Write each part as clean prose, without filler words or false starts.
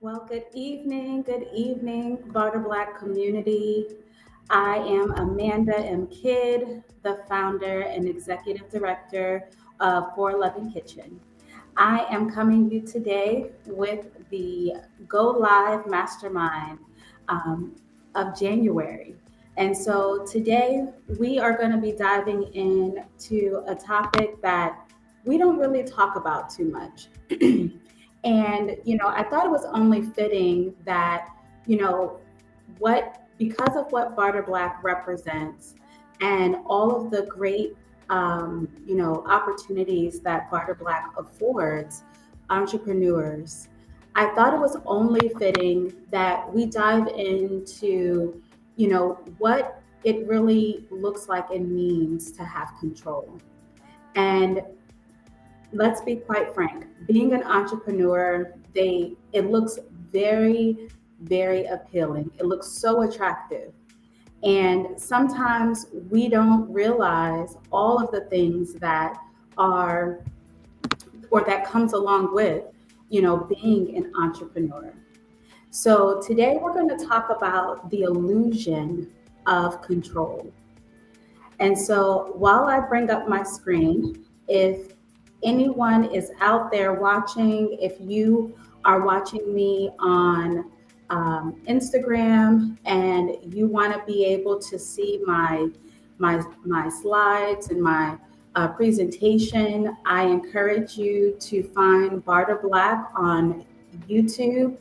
Well, good evening, Barter Black community. I am Amanda M. Kidd, the founder and executive director of 411 Kitchen. I am coming to you today with the Go Live Mastermind um, of January. And so today we are going to be diving into a topic that we don't really talk about too much. And, I thought it was only fitting that, because of what Barter Black represents and all of the great, opportunities that Barter Black affords entrepreneurs, I thought it was only fitting that we dive into, what it really looks like and means to have control. And let's be quite frank, being an entrepreneur, it looks very, very appealing. It looks so attractive. And sometimes we don't realize all of the things that are or that comes along with, being an entrepreneur. So today we're going to talk about the illusion of control. And so while I bring up my screen, if anyone is out there watching, if you are watching me on Instagram and you want to be able to see my slides and my presentation, I encourage you to find Barter Black on YouTube,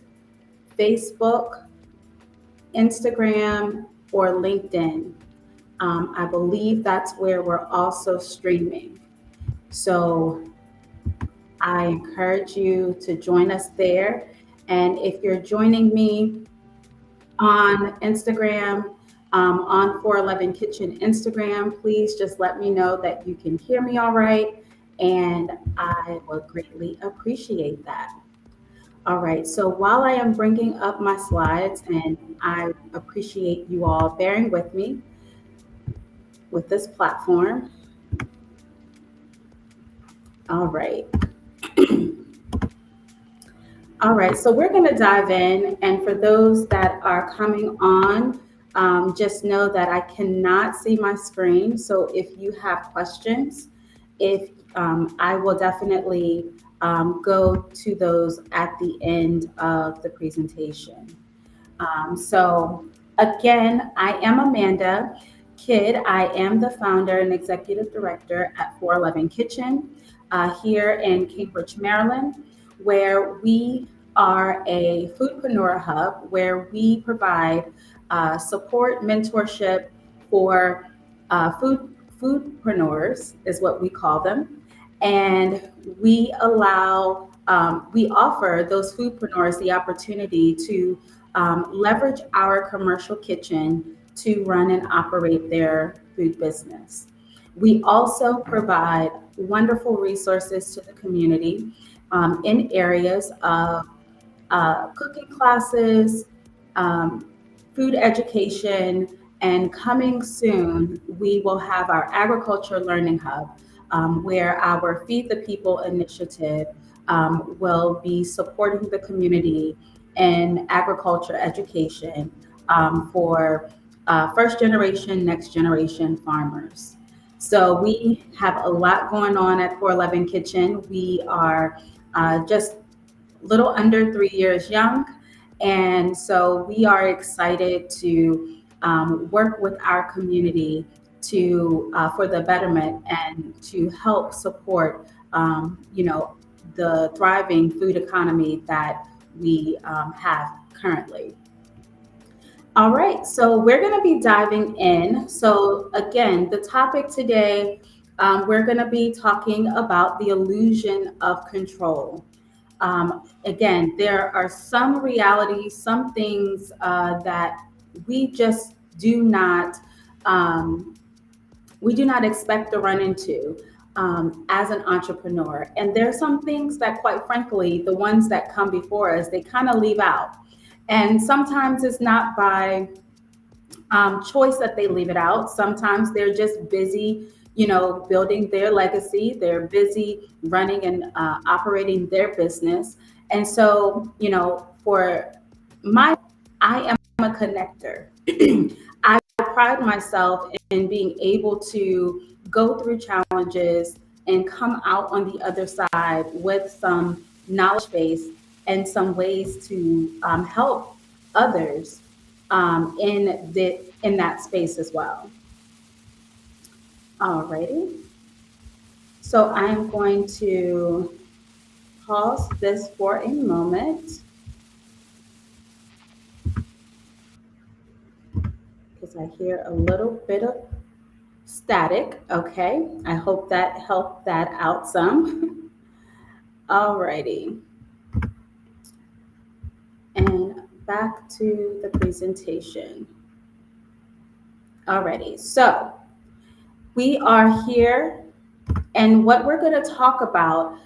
Facebook, Instagram, or LinkedIn. I believe that's where we're also streaming. So I encourage you to join us there. And if you're joining me on Instagram, on 411 Kitchen Instagram, please just let me know that you can hear me all right. And I would greatly appreciate that. All right, so while I am bringing up my slides, and I appreciate you all bearing with me with this platform. All right. All right, so we're going to dive in. And for those that are coming on, just know that I cannot see my screen. So if you have questions, if I will definitely go to those at the end of the presentation. So again, I am Amanda Kidd. I am the founder and executive director at 411 Kitchen here in Cambridge, Maryland, where we are a foodpreneur hub where we provide support, mentorship for foodpreneurs is what we call them. And we offer those foodpreneurs the opportunity to leverage our commercial kitchen to run and operate their food business. We also provide wonderful resources to the community in areas of cooking classes, food education, and coming soon, we will have our agriculture learning hub where our Feed the People initiative will be supporting the community in agriculture education for first generation, next generation farmers. So we have a lot going on at 411 Kitchen. We are just a little under 3 years young. And so we are excited to work with our community for the betterment and to help support, the thriving food economy that we have currently. All right, so we're going to be diving in. So again, the topic today, we're going to be talking about the illusion of control. Again, there are some realities, some things that we just we do not expect to run into as an entrepreneur. And there are some things that, quite frankly, the ones that come before us, they kind of leave out. And sometimes it's not by choice that they leave it out. Sometimes they're just busy building their legacy. They're busy running and operating their business. And so, for my, I am a connector. I pride myself in being able to go through challenges and come out on the other side with some knowledge base and some ways to help others in that space as well. Alrighty. So I am going to pause this for a moment because I hear a little bit of static. Okay. I hope that helped that out some. Alrighty. And back to the presentation. Alrighty. So we are here, and what we're going to talk about,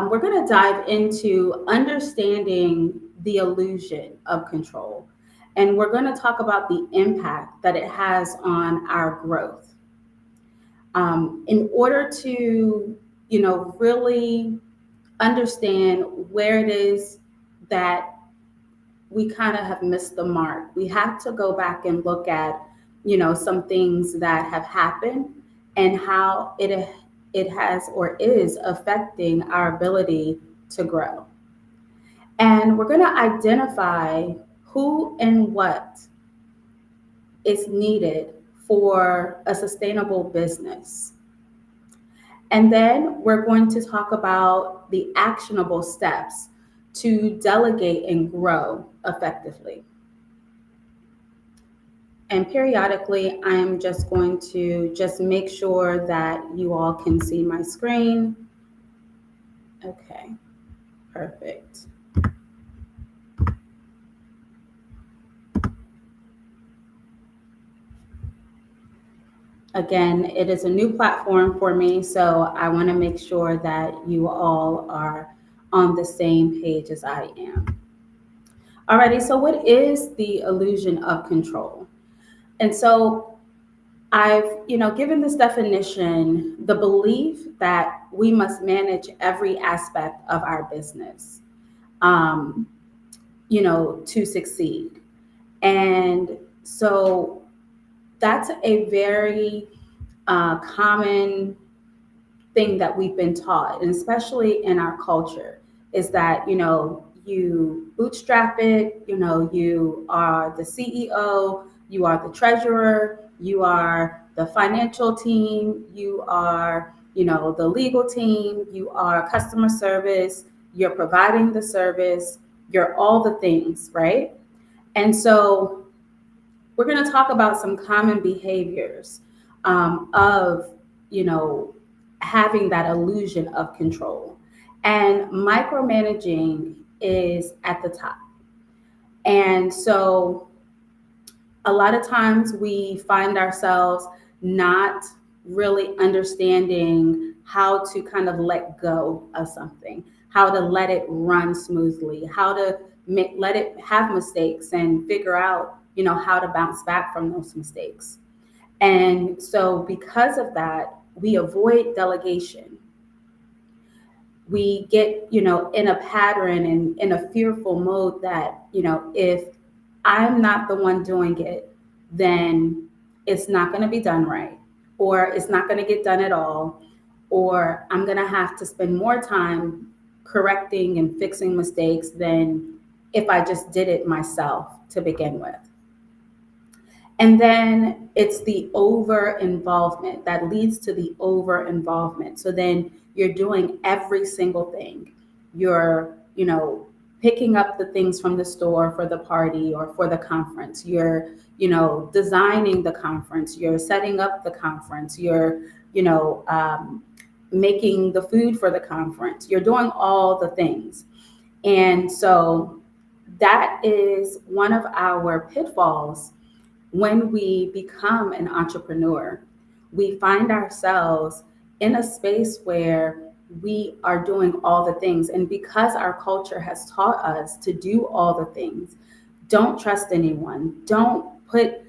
we're going to dive into understanding the illusion of control. And we're going to talk about the impact that it has on our growth. In order to, really understand where it is that we kind of have missed the mark, we have to go back and look at, some things that have happened and how it has or is affecting our ability to grow. And we're going to identify who and what is needed for a sustainable business. And then we're going to talk about the actionable steps to delegate and grow effectively. And periodically, I am just going to just make sure that you all can see my screen. Okay, perfect. Again, it is a new platform for me, so I want to make sure that you all are on the same page as I am. Alrighty, so what is the illusion of control? And so I've, given this definition, the belief that we must manage every aspect of our business, to succeed. And so that's a very common thing that we've been taught, and especially in our culture, is that, you bootstrap it, you are the CEO, you are the treasurer, you are the financial team, you are, the legal team, you are customer service, you're providing the service, you're all the things, right? And so we're going to talk about some common behaviors of, having that illusion of control. And micromanaging is at the top. And so a lot of times we find ourselves not really understanding how to kind of let go of something, how to let it run smoothly, how to let it have mistakes and figure out, how to bounce back from those mistakes. And so because of that, we avoid delegation. We get, in a pattern and in a fearful mode that, if I'm not the one doing it, then it's not going to be done right, or it's not going to get done at all, or I'm going to have to spend more time correcting and fixing mistakes than if I just did it myself to begin with. And then it's the over involvement that leads to the over involvement. So then you're doing every single thing. You're, picking up the things from the store for the party or for the conference. You're, designing the conference. You're setting up the conference. You're, making the food for the conference. You're doing all the things. And so that is one of our pitfalls. When we become an entrepreneur, we find ourselves in a space where we are doing all the things. And because our culture has taught us to do all the things, don't trust anyone. Don't put,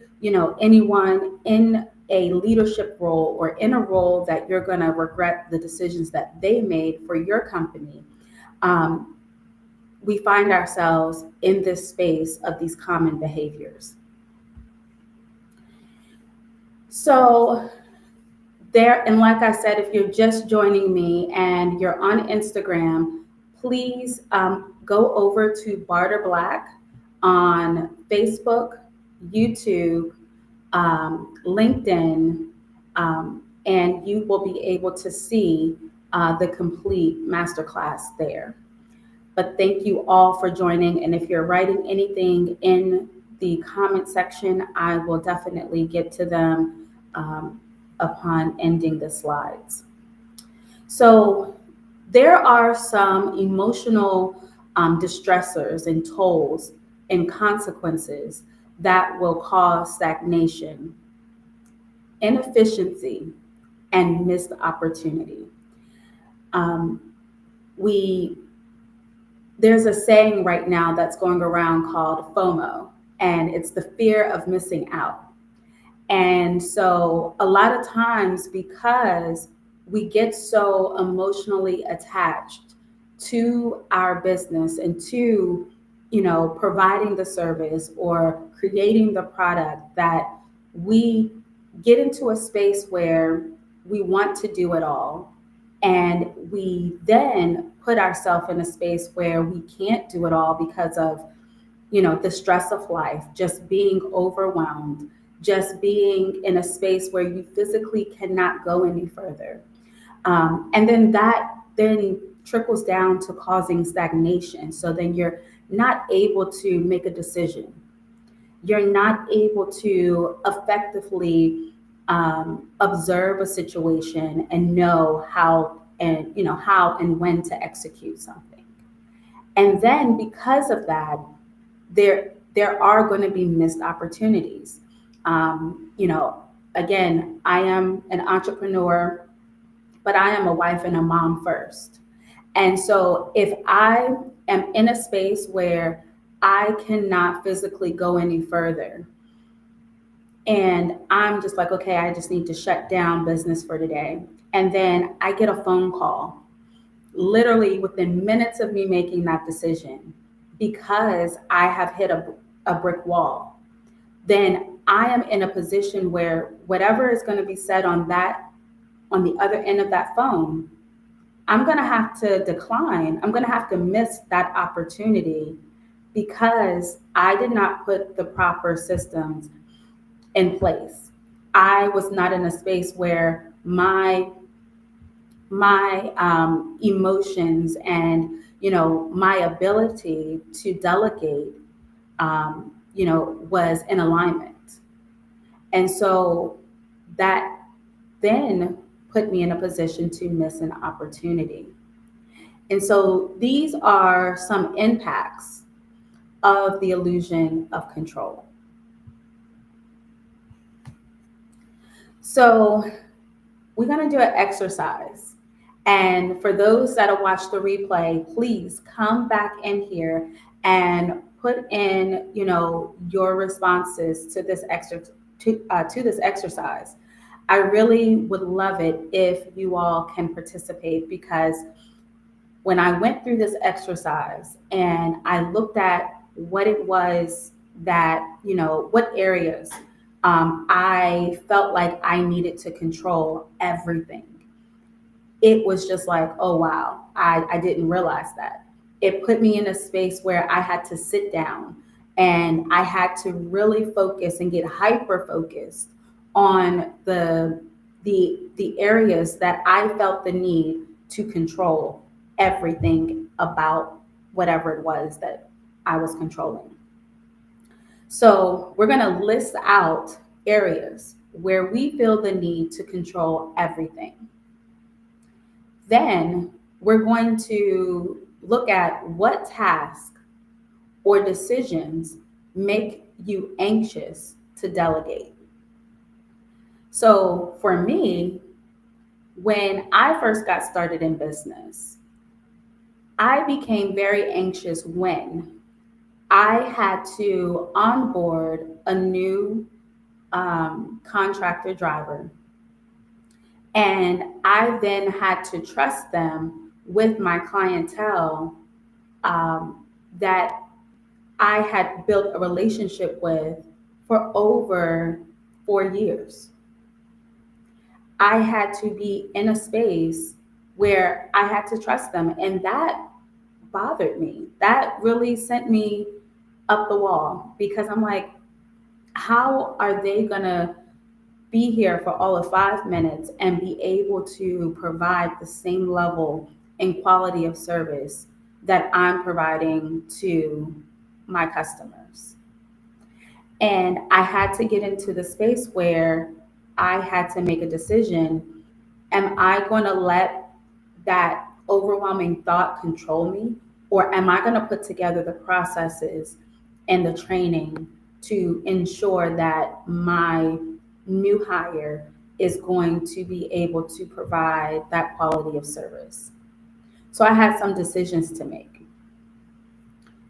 anyone in a leadership role or in a role that you're going to regret the decisions that they made for your company, um, we find ourselves in this space of these common behaviors. So there, and like I said, if you're just joining me and you're on Instagram, please go over to Barter Black on Facebook, YouTube, LinkedIn, and you will be able to see the complete masterclass there. But thank you all for joining. And if you're writing anything in the comment section, I will definitely get to them upon ending the slides. So there are some emotional distressors and tolls and consequences that will cause stagnation, inefficiency, and missed opportunity. Um, we There's a saying right now that's going around called FOMO, and it's the fear of missing out. And so a lot of times, because we get so emotionally attached to our business and to, providing the service or creating the product, that we get into a space where we want to do it all. And we then put ourselves in a space where we can't do it all because of, the stress of life, just being overwhelmed, just being in a space where you physically cannot go any further. And then that then trickles down to causing stagnation. So then you're not able to make a decision. You're not able to effectively observe a situation and know how and when to execute something. And then because of that, there are going to be missed opportunities. Again, I am an entrepreneur, but I am a wife and a mom first. And so if I am in a space where I cannot physically go any further, and I'm just like, okay, I just need to shut down business for today. And then I get a phone call literally within minutes of me making that decision, because I have hit a brick wall. Then I am in a position where whatever is going to be said on the other end of that phone, I'm going to have to decline. I'm going to have to miss that opportunity because I did not put the proper systems in place. I was not in a space where my emotions and my ability to delegate was in alignment. And so that then put me in a position to miss an opportunity. And so these are some impacts of the illusion of control. So we're going to do an exercise. And for those that'll watch the replay, please come back in here and put in, your responses to this exercise. I really would love it if you all can participate, because when I went through this exercise and I looked at what it was that, what areas I felt like I needed to control everything. It was just like, oh, wow, I didn't realize that. It put me in a space where I had to sit down and I had to really focus and get hyper focused on the areas that I felt the need to control everything about whatever it was that I was controlling. So we're going to list out areas where we feel the need to control everything. Then we're going to look at what tasks or decisions make you anxious to delegate. So for me, when I first got started in business, I became very anxious when I had to onboard a new contractor driver. And I then had to trust them with my clientele that I had built a relationship with for over 4 years. I had to be in a space where I had to trust them. And that bothered me. That really sent me up the wall because I'm like, how are they going to be here for all of 5 minutes and be able to provide the same level and quality of service that I'm providing to my customers? And I had to get into the space where I had to make a decision. Am I going to let that overwhelming thought control me? Or am I going to put together the processes and the training to ensure that my new hire is going to be able to provide that quality of service? So I had some decisions to make.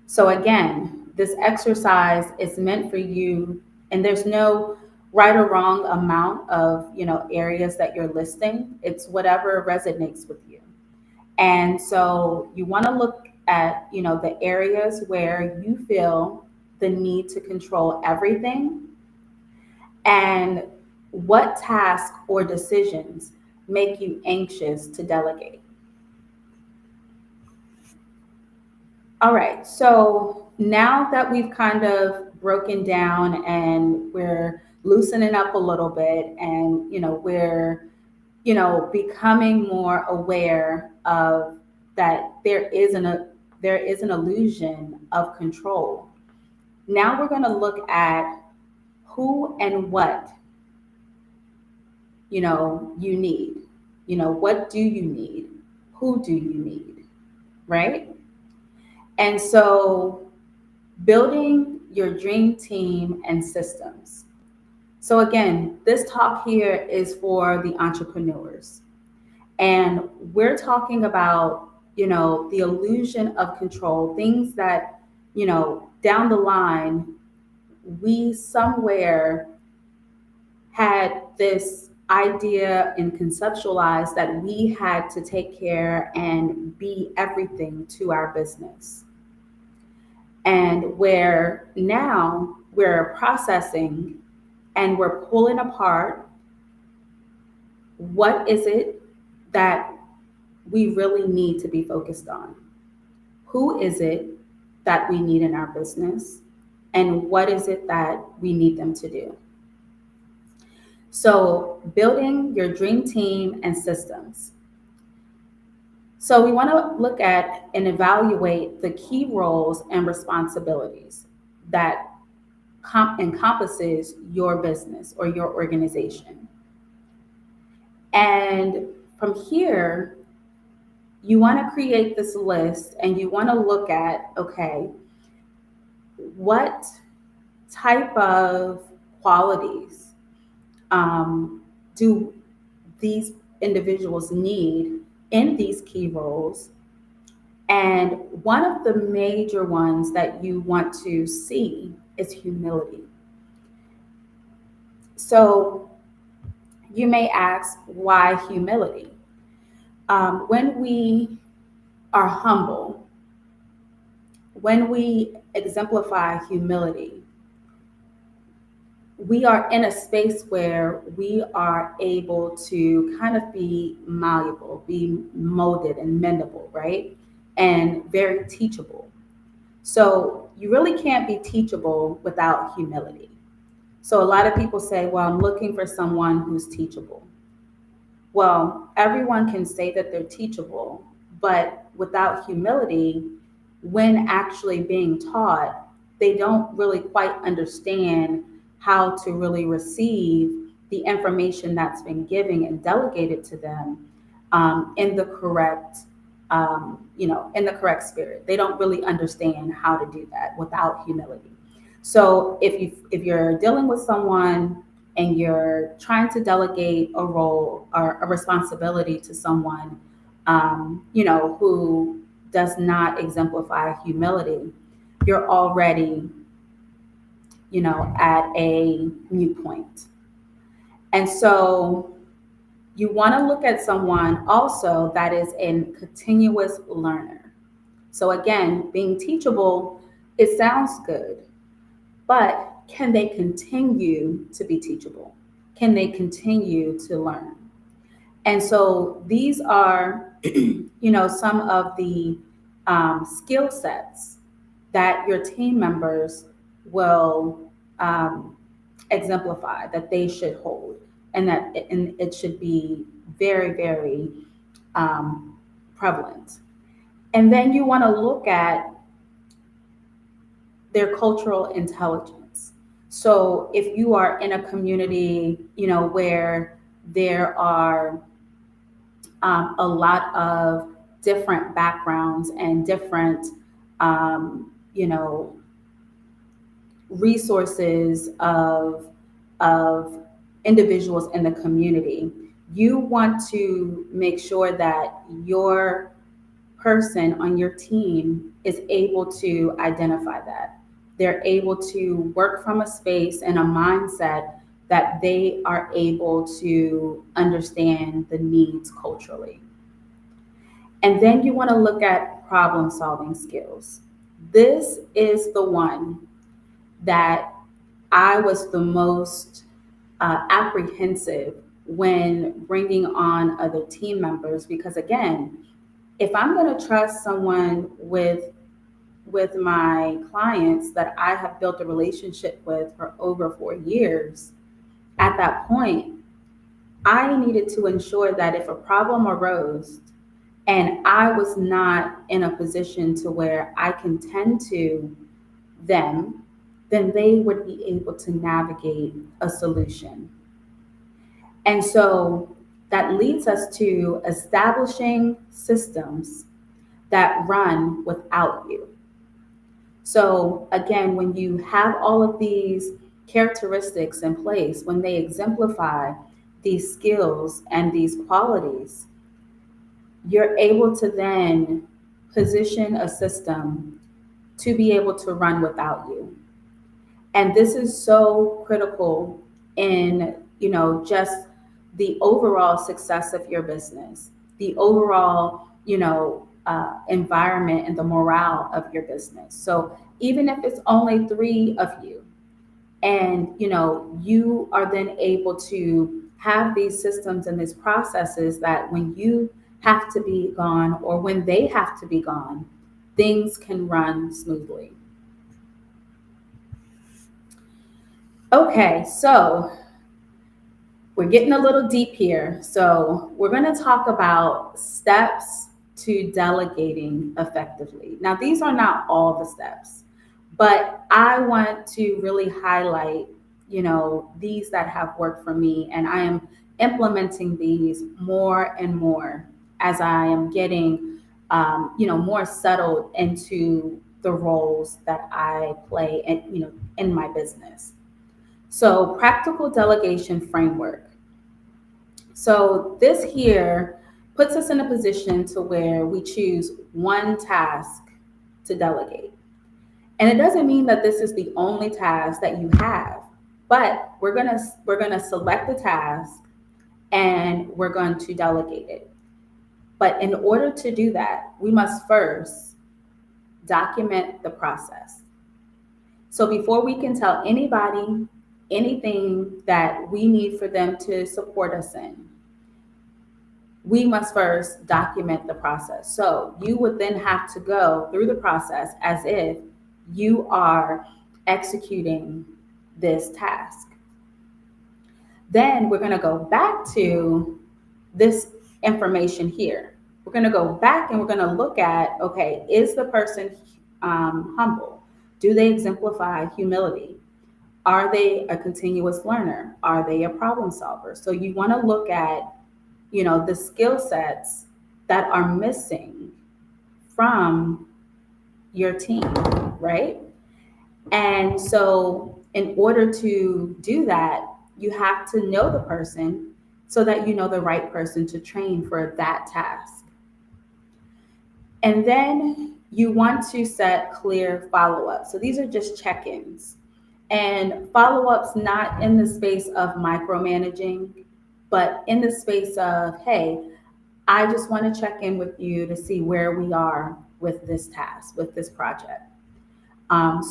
So again, this exercise is meant for you, and there's no right or wrong amount of, areas that you're listing. It's whatever resonates with you. And so you want to look at, the areas where you feel the need to control everything, and what tasks or decisions make you anxious to delegate. All right, so now that we've kind of broken down and we're loosening up a little bit, and we're becoming more aware of that there is an illusion of control. Now we're going to look at who and what you need. What do you need? Who do you need? Right? And so building your dream team and systems. So again, this talk here is for the entrepreneurs. And we're talking about, the illusion of control, things that, down the line, we somewhere had this idea and conceptualized that we had to take care and be everything to our business. And where now we're processing and we're pulling apart, what is it that we really need to be focused on? Who is it that we need in our business? And what is it that we need them to do? So building your dream team and systems. So we want to look at and evaluate the key roles and responsibilities that encompasses your business or your organization. And from here, you want to create this list and you want to look at, okay, what type of qualities do these individuals need in these key roles? And one of the major ones that you want to see is humility. So you may ask, why humility? When we are humble, when we exemplify humility, we are in a space where we are able to kind of be malleable, be molded and mendable, right? And very teachable. So you really can't be teachable without humility. So a lot of people say, well, I'm looking for someone who's teachable. Well, everyone can say that they're teachable, but without humility, when actually being taught, they don't really quite understand how to really receive the information that's been given and delegated to them in the correct, in the correct spirit. They don't really understand how to do that without humility. So if you're dealing with someone and you're trying to delegate a role or a responsibility to someone, who does not exemplify humility, you're already at a mute point. And so you want to look at someone also that is a continuous learner. So again, being teachable, it sounds good, but can they continue to be teachable? Can they continue to learn? And so these are, some of the skill sets that your team members will um, exemplify, that they should hold, and it should be very, very um, prevalent. And then you want to look at their cultural intelligence. So if you are in a community, where there are a lot of different backgrounds and different, you know, resources of individuals in the community, you want to make sure that your person on your team is able to identify that. They're able to work from a space and a mindset that they are able to understand the needs culturally. And then you want to look at problem solving skills. This is the one that I was the most apprehensive when bringing on other team members, because again, if I'm going to trust someone with my clients that I have built a relationship with for over 4 years, at that point, I needed to ensure that if a problem arose and I was not in a position to where I can tend to them, then they would be able to navigate a solution. And so that leads us to establishing systems that run without you. So again, when you have all of these characteristics in place, when they exemplify these skills and these qualities, you're able to then position a system to be able to run without you. And this is so critical in, just the overall success of your business, the overall, environment and the morale of your business. So even if it's only three of you, and you are then able to have these systems and these processes that when you have to be gone or when they have to be gone, things can run smoothly. Okay, so we're getting a little deep here. So we're going to talk about steps to delegating effectively. Now, these are not all the steps, but I want to really highlight, these that have worked for me, and I am implementing these more and more as I am getting, more settled into the roles that I play, in my business. So, practical delegation framework. So, this here puts us in a position to where we choose one task to delegate. And it doesn't mean that this is the only task that you have, but we're going to select the task and we're going to delegate it. But in order to do that, we must first document the process. So before we can tell anybody anything that we need for them to support us in, we must first document the process. So you would then have to go through the process as if you are executing this task. Then we're going to go back to this information here. We're going to go back and we're going to look at, okay, is the person humble? Do they exemplify humility? Are they a continuous learner? Are they a problem solver? So you want to look at, the skill sets that are missing from your team, right? And so in order to do that, you have to know the person so that you know the right person to train for that task. And then you want to set clear follow-up. So these are just check-ins. And follow-ups not in the space of micromanaging, but in the space of, hey, I just want to check in with you to see where we are with this task, with this project.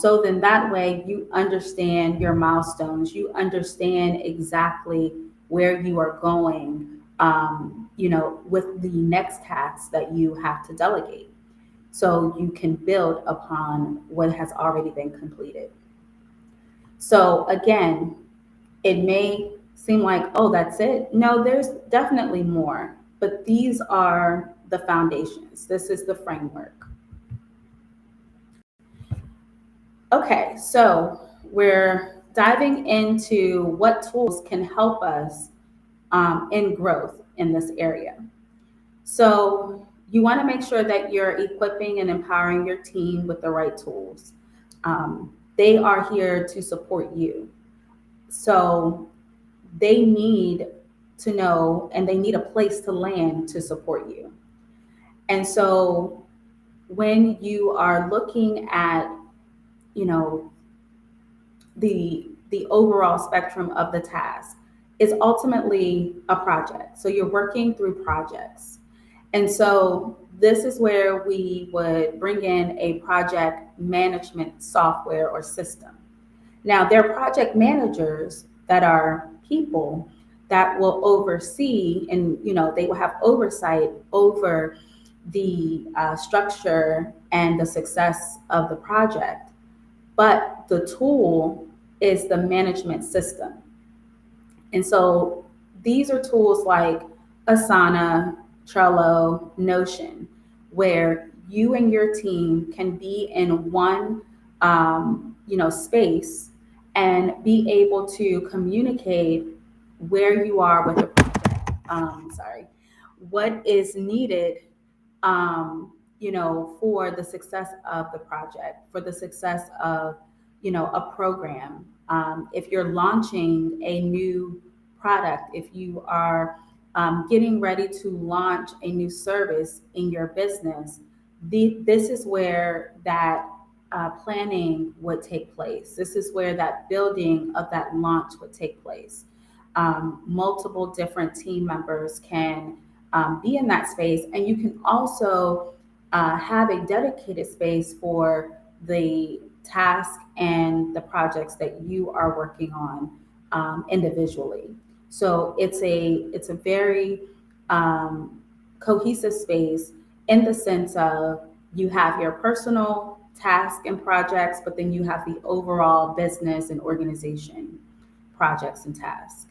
So then that way you understand your milestones, you understand exactly where you are going, with the next task that you have to delegate. So you can build upon what has already been completed. So again, it may seem like, oh, that's it. No, there's definitely more, but these are the foundations. This is the framework. Okay, so we're diving into what tools can help us in growth in this area. So you want to make sure that you're equipping and empowering your team with the right tools. They are here to support you. So they need to know and they need a place to land to support you. And so when you are looking at, you know, the overall spectrum of the task, is ultimately a project. So you're working through projects. And so this is where we would bring in a project management software or system. Now, there are project managers that are people that will oversee and, they will have oversight over the structure and the success of the project. But the tool is the management system. And so these are tools like Asana, Trello, Notion, where you and your team can be in one, space and be able to communicate where you are with the project. What is needed, for the success of the project, for the success of, a program. If you're launching a new product, if you are getting ready to launch a new service in your business, this is where that planning would take place. This is where that building of that launch would take place. Multiple different team members can be in that space, and you can also have a dedicated space for the task and the projects that you are working on individually. So it's a very cohesive space in the sense of you have your personal tasks and projects, but then you have the overall business and organization projects and tasks.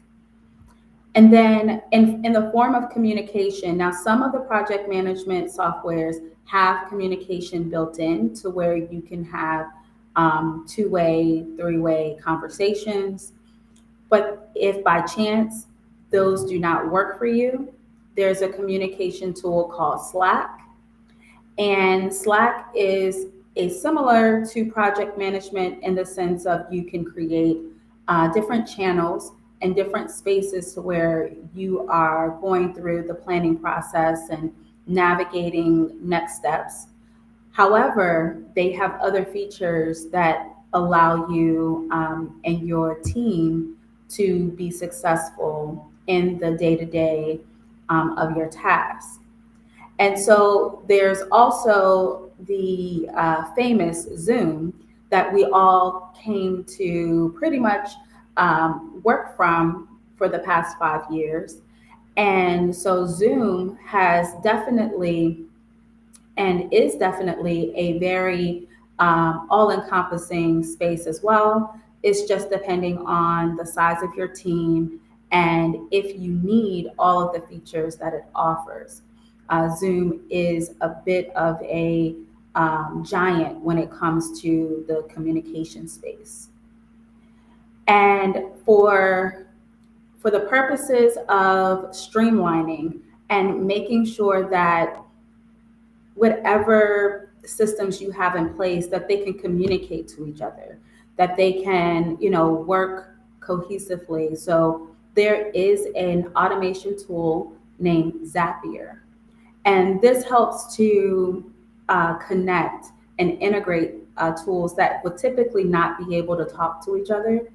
And then in the form of communication, now some of the project management softwares have communication built in to where you can have two-way, three-way conversations. But if by chance those do not work for you, there's a communication tool called Slack. And Slack is similar to project management in the sense of you can create different channels and different spaces to where you are going through the planning process and navigating next steps. However, they have other features that allow you and your team to be successful in the day-to-day of your task. And so there's also the famous Zoom that we all came to pretty much work from for the past 5 years. And so Zoom has definitely and is definitely a very all-encompassing space as well. It's just depending on the size of your team and if you need all of the features that it offers. Zoom is a bit of a giant when it comes to the communication space. And for the purposes of streamlining and making sure that whatever systems you have in place, that they can communicate to each other, that they can, work cohesively. So there is an automation tool named Zapier. And this helps to connect and integrate tools that would typically not be able to talk to each other.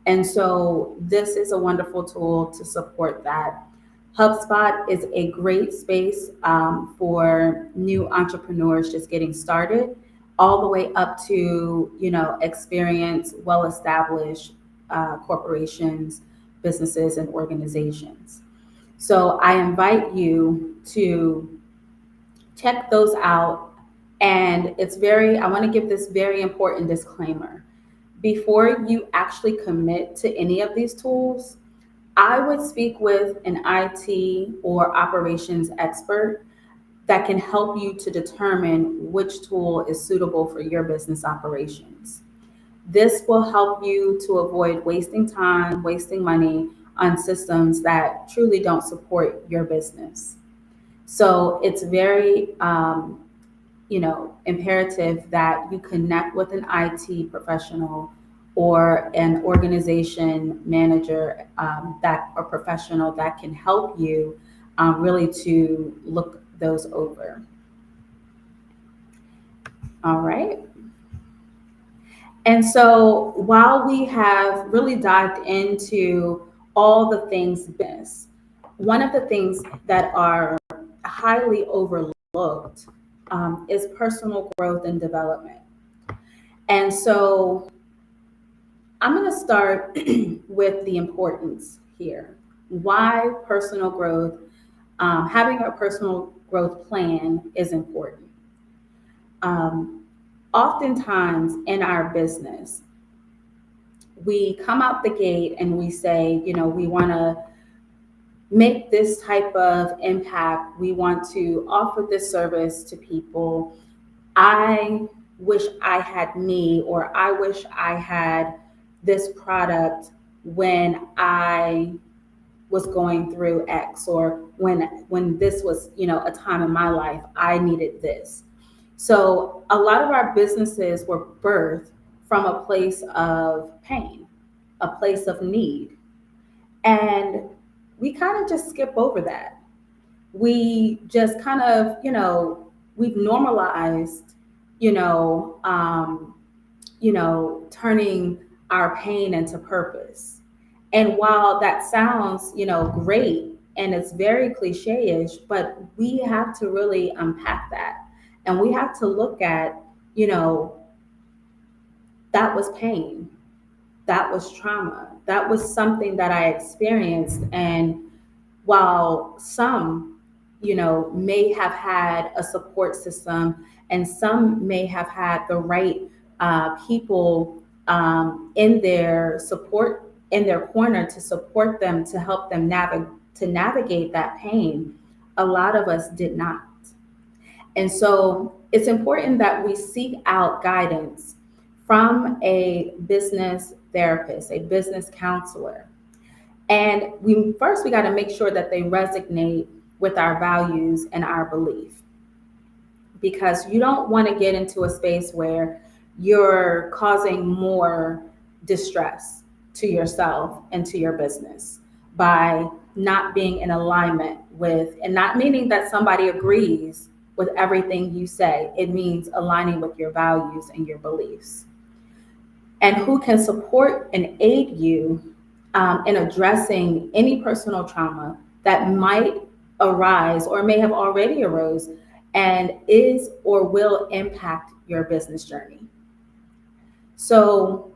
And so this is a wonderful tool to support that. HubSpot is a great space for new entrepreneurs just getting started, all the way up to experienced, well-established corporations, businesses, and organizations. So I invite you to check those out. And I want to give this very important disclaimer. Before you actually commit to any of these tools, I would speak with an IT or operations expert that can help you to determine which tool is suitable for your business operations. This will help you to avoid wasting time, wasting money on systems that truly don't support your business. So it's very imperative that you connect with an IT professional or an organization manager that or professional that can help you really to look those over. All right. And so while we have really dived into all the things business, one of the things that are highly overlooked is personal growth and development. And so I'm going to start with the importance here. Why personal growth, having a personal growth plan is important. Oftentimes in our business, we come out the gate and we say, we want to make this type of impact. We want to offer this service to people. I wish I had me, or I wish I had this product when I was going through X, or when this was, a time in my life, I needed this. So a lot of our businesses were birthed from a place of pain, a place of need. And we kind of just skip over that. We just kind of, we've normalized, turning our pain into purpose. And while that sounds, great and it's very cliche-ish, but we have to really unpack that. And we have to look at, that was pain. That was trauma. That was something that I experienced. And while some, may have had a support system, and some may have had the right people in their corner to support them, to help them navigate that pain, a lot of us did not. And so it's important that we seek out guidance from a business therapist, a business counselor. And we got to make sure that they resonate with our values and our belief. Because you don't want to get into a space where you're causing more distress to yourself and to your business by not being in alignment with, and not meaning that somebody agrees with everything you say. It means aligning with your values and your beliefs. And who can support and aid you in addressing any personal trauma that might arise or may have already arose and is or will impact your business journey. So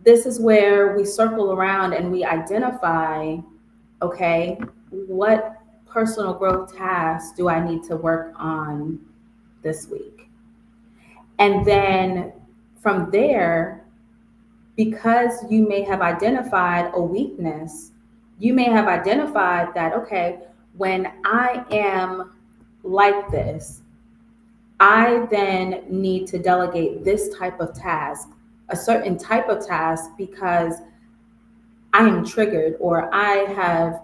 this is where we circle around and we identify, okay, what personal growth tasks do I need to work on this week? And then from there, because you may have identified a weakness, you may have identified that, okay, when I am like this, I then need to delegate this type of task, a certain type of task, because I am triggered, or I have,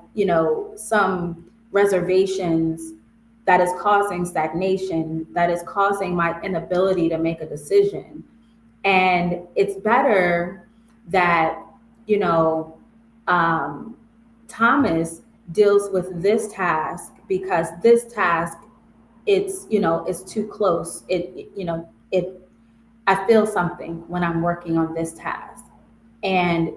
some reservations that is causing stagnation, that is causing my inability to make a decision. And it's better that, Thomas deals with this task, because this task, it's too close. It I feel something when I'm working on this task. And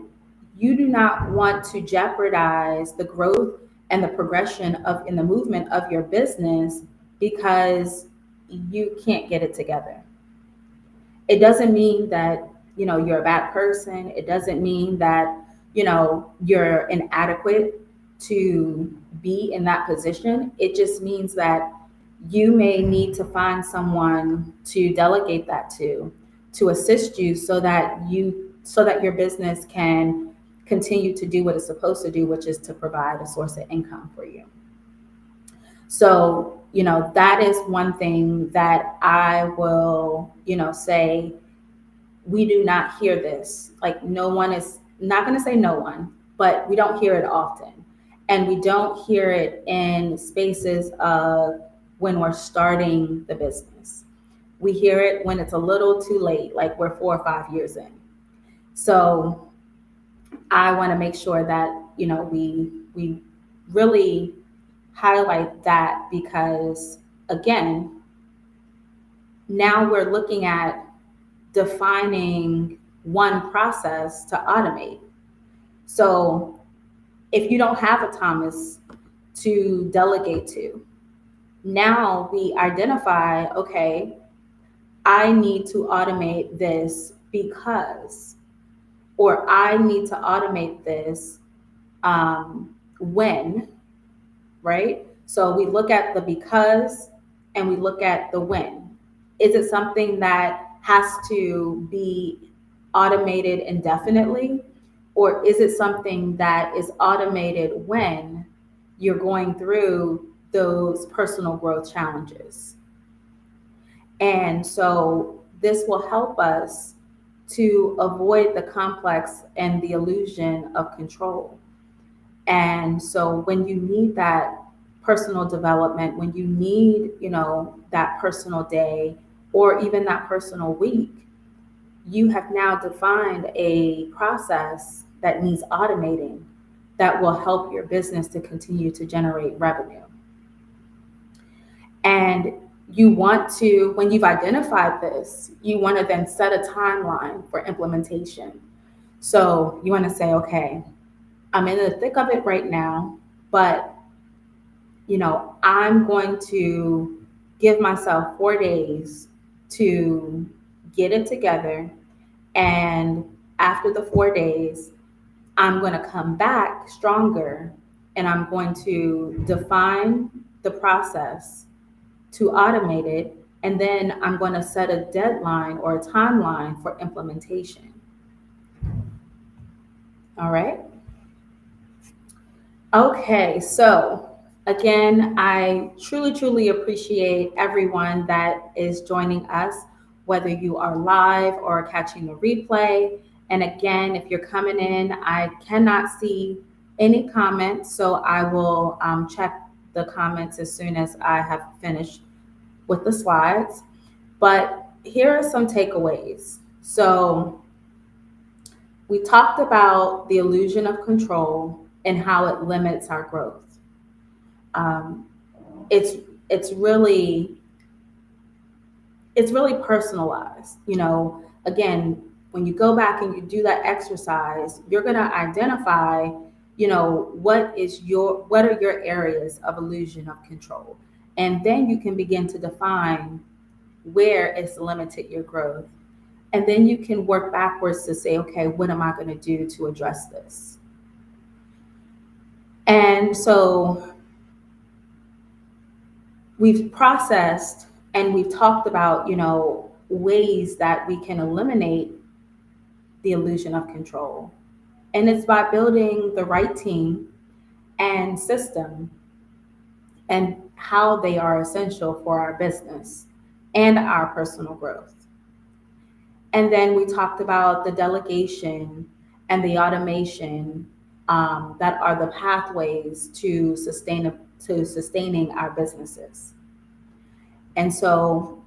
you do not want to jeopardize the growth and the progression of in the movement of your business because you can't get it together. It doesn't mean that, you're a bad person. It doesn't mean that, you're inadequate to be in that position. It just means that you may need to find someone to delegate that to assist you so that your business can continue to do what it's supposed to do, which is to provide a source of income for you. So, that is one thing that I will, say, we do not hear this. Like, no one is not going to say no one, but we don't hear it often. And we don't hear it in spaces of when we're starting the business. We hear it when it's a little too late, like we're 4 or 5 years in. So I want to make sure that, we really highlight that because, again, now we're looking at defining one process to automate. So if you don't have a Thomas to delegate to, now we identify, okay, I need to automate this because, or I need to automate this when, right? So we look at the because and we look at the when. Is it something that has to be automated indefinitely? Or is it something that is automated when you're going through those personal growth challenges? And so this will help us to avoid the complex and the illusion of control. And so when you need that personal development, when you need, that personal day or even that personal week, you have now defined a process that needs automating that will help your business to continue to generate revenue. And you want to, when you've identified this, you want to then set a timeline for implementation. So you want to say, okay, I'm in the thick of it right now, but I'm going to give myself 4 days to get it together. And after the 4 days, I'm going to come back stronger and I'm going to define the process to automate it. And then I'm going to set a deadline or a timeline for implementation. All right. Okay, so again, I truly, truly appreciate everyone that is joining us, whether you are live or catching the replay. And again, if you're coming in, I cannot see any comments, so I will check the comments as soon as I have finished with the slides. But here are some takeaways. So we talked about the illusion of control and how it limits our growth. It's really personalized. Again, when you go back and you do that exercise, you're going to identify, what are your areas of illusion of control, and then you can begin to define where it's limited your growth, and then you can work backwards to say, okay, what am I going to do to address this? And so we've processed and we've talked about, ways that we can eliminate the illusion of control. And it's by building the right team and system and how they are essential for our business and our personal growth. And then we talked about the delegation and the automation that are the pathways to sustaining our businesses. And so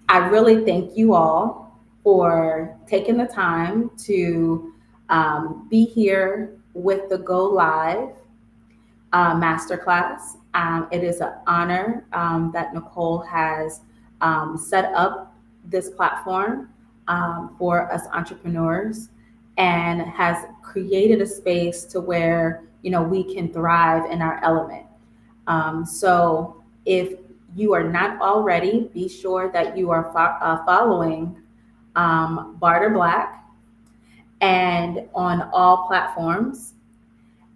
I really thank you all for taking the time to be here with the Go Live Masterclass. It is an honor that Nicole has set up this platform for us entrepreneurs and has created a space to where, we can thrive in our element. So if you are not already, be sure that you are following Barter Black and on all platforms.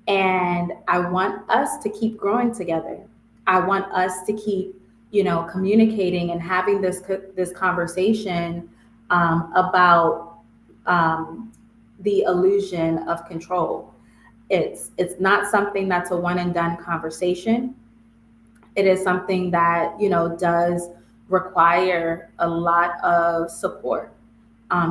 And I want us to keep growing together. I want us to keep, communicating and having this conversation about the illusion of control. It's not something that's a one and done conversation. It is something that does require a lot of support,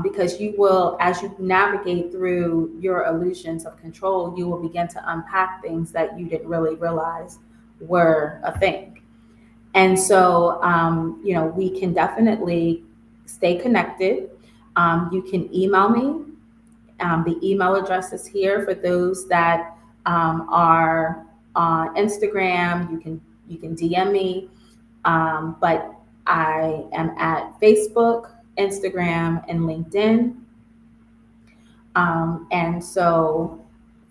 because you will, as you navigate through your illusions of control, you will begin to unpack things that you didn't really realize were a thing. And so, we can definitely stay connected. You can email me. The email address is here for those that are on Instagram. You can DM me, but I am at Facebook, Instagram, and LinkedIn. And so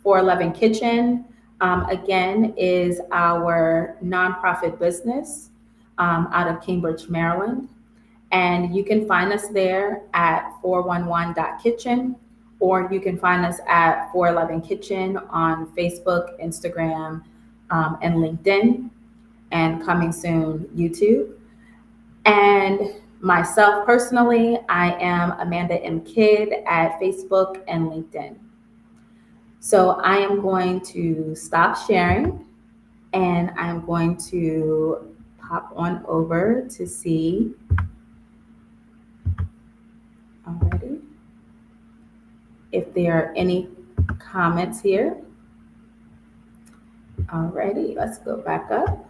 411 Kitchen, again, is our nonprofit business out of Cambridge, Maryland. And you can find us there at 411.kitchen, or you can find us at 411 Kitchen on Facebook, Instagram, and LinkedIn, and coming soon, YouTube. And myself personally, I am Amanda M. Kidd at Facebook and LinkedIn. So I am going to stop sharing and I'm going to pop on over to see. Alrighty. If there are any comments here. Alrighty, let's go back up.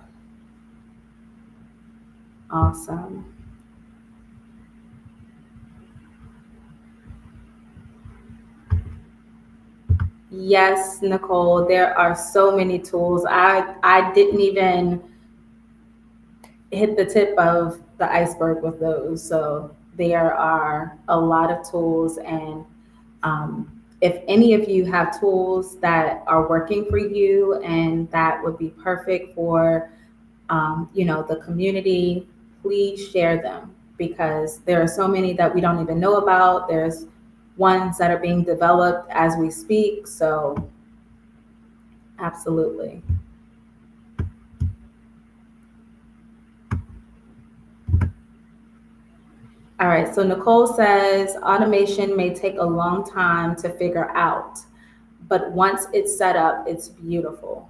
Awesome. Yes, Nicole, there are so many tools. I didn't even hit the tip of the iceberg with those. So there are a lot of tools. And if any of you have tools that are working for you and that would be perfect for, the community, please share them, because there are so many that we don't even know about. There's ones that are being developed as we speak. So absolutely. All right, so Nicole says automation may take a long time to figure out, but once it's set up, it's beautiful.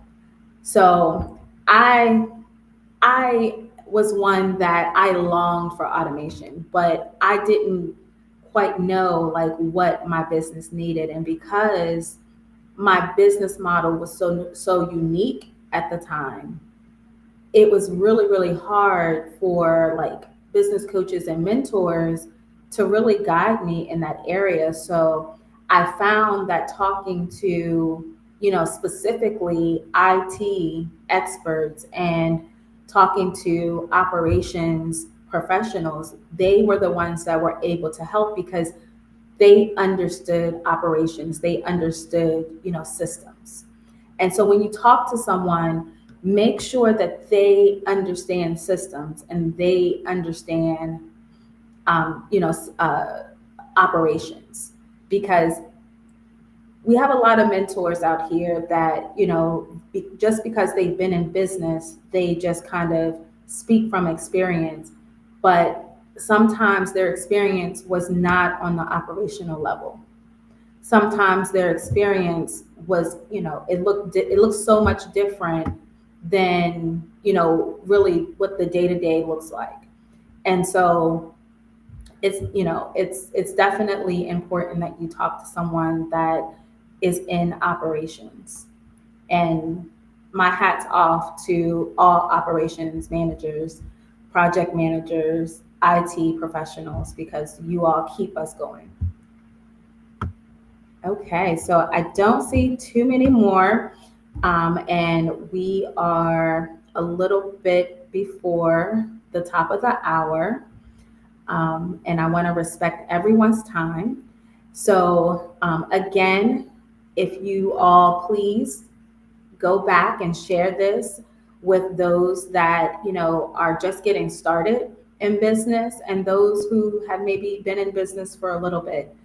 So I was one that I longed for automation, but I didn't quite know like what my business needed. And because my business model was so unique at the time, it was really, really hard for like business coaches and mentors to really guide me in that area. So I found that talking to, specifically IT experts and talking to operations professionals, they were the ones that were able to help because they understood operations, they understood, systems. And so when you talk to someone, make sure that they understand systems and they understand, operations, because we have a lot of mentors out here that, just because they've been in business, they just kind of speak from experience, but sometimes their experience was not on the operational level. Sometimes their experience was, it looked so much different than, really what the day-to-day looks like. And so it's definitely important that you talk to someone that is in operations. And my hat's off to all operations managers, project managers, IT professionals, because you all keep us going. Okay, so I don't see too many more, and we are a little bit before the top of the hour. and I want to respect everyone's time. So, again, if you all please go back and share this with those that are just getting started in business and those who have maybe been in business for a little bit,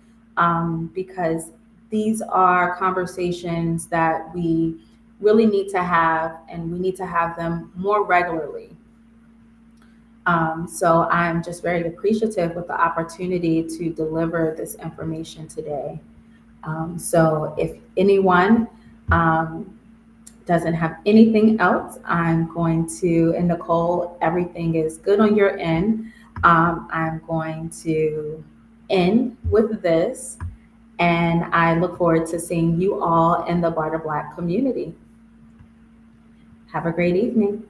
because these are conversations that we really need to have, and we need to have them more regularly. So I'm just very appreciative with the opportunity to deliver this information today. So if anyone doesn't have anything else, I'm going to, and Nicole, everything is good on your end. I'm going to end with this, and I look forward to seeing you all in the Barter Black community. Have a great evening.